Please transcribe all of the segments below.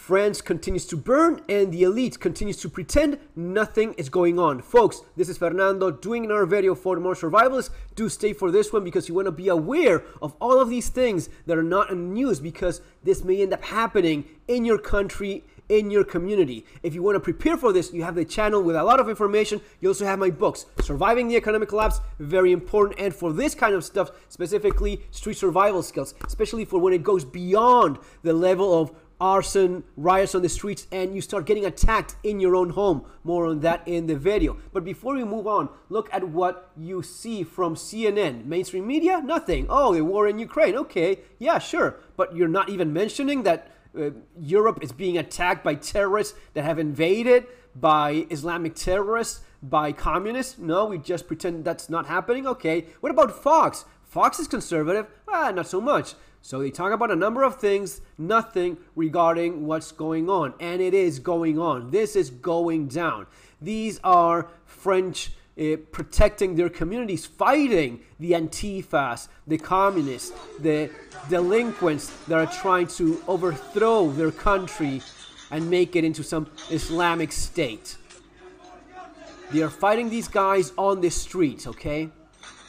France continues to burn and the elite continues to pretend nothing is going on. Folks, this is Fernando doing another video for the more survivalists. Do stay for this one because you want to be aware of all of these things that are not in the news, because this may end up happening in your country, in your community. If you want to prepare for this, you have the channel with a lot of information. You also have my books, Surviving the Economic Collapse, very important. And for this kind of stuff, specifically street survival skills, especially for when it goes beyond the level of arson, riots on the streets, and you start getting attacked in your own home. More on that in the video. But before we move on, look at what you see from CNN. Mainstream media? Nothing. Oh, the war in Ukraine. Okay, yeah, sure. But you're not even mentioning that Europe is being attacked by terrorists that have invaded, by Islamic terrorists, by communists. No, we just pretend that's not happening. Okay, what about Fox? Fox is conservative. Not so much. So they talk about a number of things, nothing regarding what's going on. And it is going on. This is going down. These are French protecting their communities, fighting the Antifas, the communists, the delinquents that are trying to overthrow their country and make it into some Islamic state. They are fighting these guys on the streets, okay?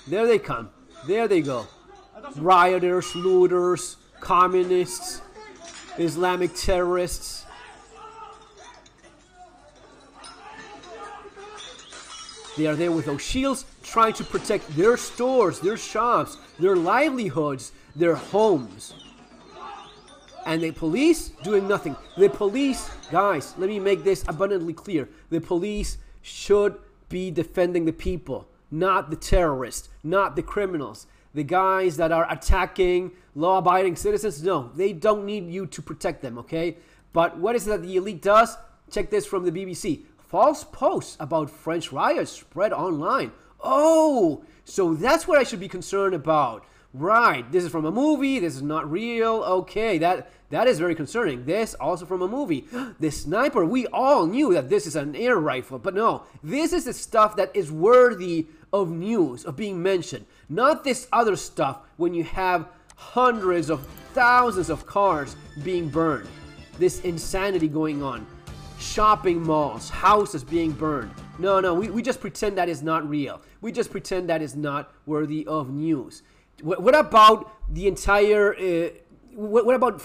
There they come. There they go. Rioters, looters, communists, Islamic terrorists. They are there with those shields, trying to protect their stores, their shops, their livelihoods, their homes. And the police doing nothing. The police, guys, let me make this abundantly clear. The police should be defending the people, not the terrorists, not the criminals. The guys that are attacking law-abiding citizens, no, they don't need you to protect them, okay? But what is it that the elite does? Check this from the BBC. False posts about French riots spread online. Oh, so that's what I should be concerned about. Right, this is from a movie, this is not real. Okay, that is very concerning. This also from a movie. The sniper, we all knew that this is an air rifle, but no, this is the stuff that is worthy of news, of being mentioned. Not this other stuff when you have hundreds of thousands of cars being burned. This insanity going on. Shopping malls, houses being burned. No, we just pretend that is not real. We just pretend that is not worthy of news. What about the entire, what about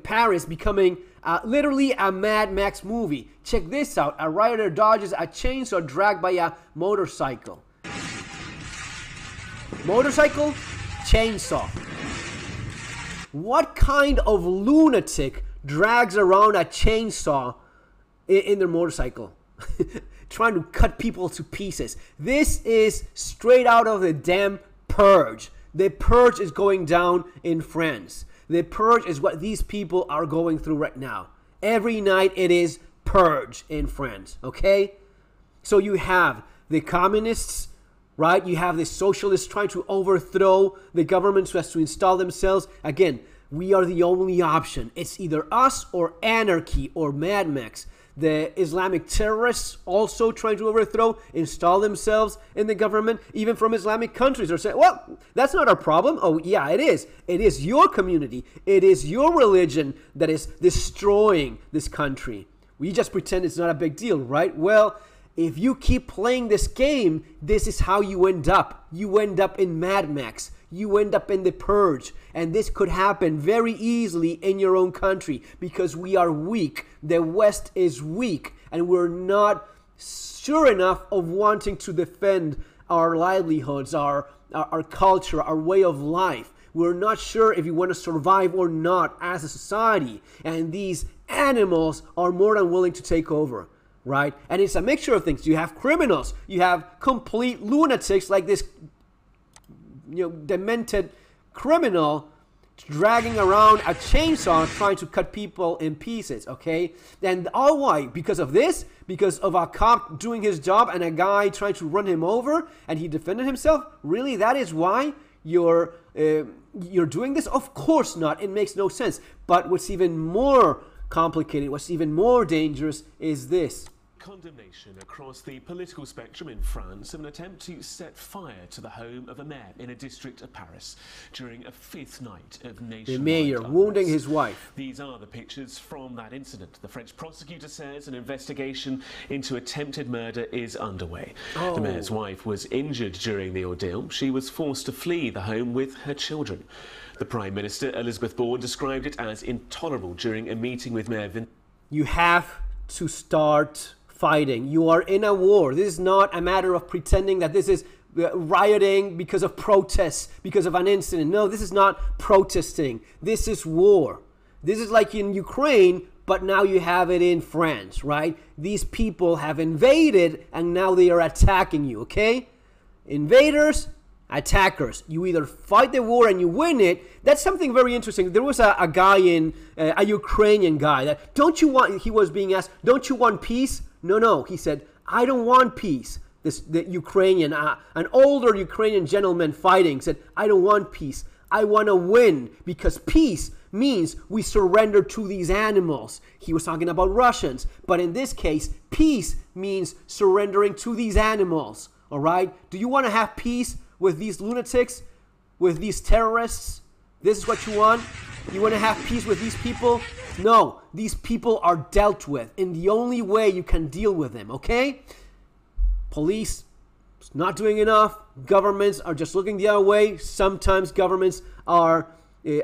Paris becoming literally a Mad Max movie? Check this out. A rioter dodges a chainsaw dragged by a motorcycle. Motorcycle, chainsaw. What kind of lunatic drags around a chainsaw in their motorcycle? Trying to cut people to pieces. This is straight out of the damn Purge. The Purge is going down in France. The Purge is what these people are going through right now. Every night it is Purge in France, okay? So you have the communists, right? You have the socialists trying to overthrow the government so as to install themselves. Again, we are the only option. It's either us or anarchy or Mad Max. The Islamic terrorists also trying to overthrow, install themselves in the government, even from Islamic countries are saying, well, that's not our problem. Oh, yeah, it is. It is your community. It is your religion that is destroying this country. We just pretend it's not a big deal, right? Well, if you keep playing this game, this is how you end up. You end up in Mad Max. You end up in the Purge. And this could happen very easily in your own country because we are weak. The West is weak. And we're not sure enough of wanting to defend our livelihoods, our culture, our way of life. We're not sure if we want to survive or not as a society. And these animals are more than willing to take over. Right? And it's a mixture of things. You have criminals. You have complete lunatics like this, demented criminal dragging around a chainsaw trying to cut people in pieces, okay? And all why? Because of this? Because of a cop doing his job and a guy trying to run him over and he defended himself? Really? That is why you're doing this? Of course not. It makes no sense. But what's even more complicated, what's even more dangerous is this. Condemnation across the political spectrum in France of an attempt to set fire to the home of a mayor in a district of Paris during a fifth night of nationwide The mayor unrest. wounding his wife. These are the pictures from that incident. The French prosecutor says an investigation into attempted murder is underway. The mayor's wife was injured during the ordeal. She was forced to flee the home with her children. The Prime Minister, Elizabeth Borne, described it as intolerable during a meeting with Mayor You have to start fighting. You are in a war. This is not a matter of pretending that this is rioting because of protests, because of an incident. No, this is not protesting. This is war. This is like in Ukraine, but now you have it in France, right? These people have invaded and now they are attacking you, okay? Invaders, attackers. You either fight the war and you win it. That's something very interesting. There was a guy a Ukrainian guy that, he was being asked, don't you want peace? No. He said, I don't want peace. The Ukrainian, an older Ukrainian gentleman fighting said, I don't want peace. I want to win, because peace means we surrender to these animals. He was talking about Russians, but in this case, peace means surrendering to these animals. All right? Do you want to have peace with these lunatics, with these terrorists? This is what you want? You want to have peace with these people? No, these people are dealt with in the only way you can deal with them, okay? Police is not doing enough. Governments are just looking the other way. Sometimes governments are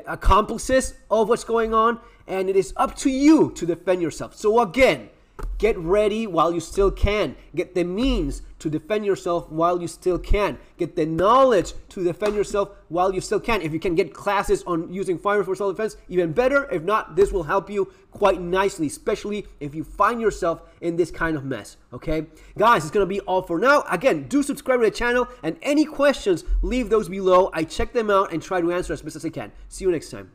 accomplices of what's going on, and it is up to you to defend yourself. So again, get ready while you still can. Get the means to defend yourself while you still can. Get the knowledge to defend yourself while you still can. If you can get classes on using firearms for self-defense, even better. If not, this will help you quite nicely, especially if you find yourself in this kind of mess, okay? Guys, it's going to be all for now. Again, do subscribe to the channel, and any questions, leave those below. I check them out and try to answer as best as I can. See you next time.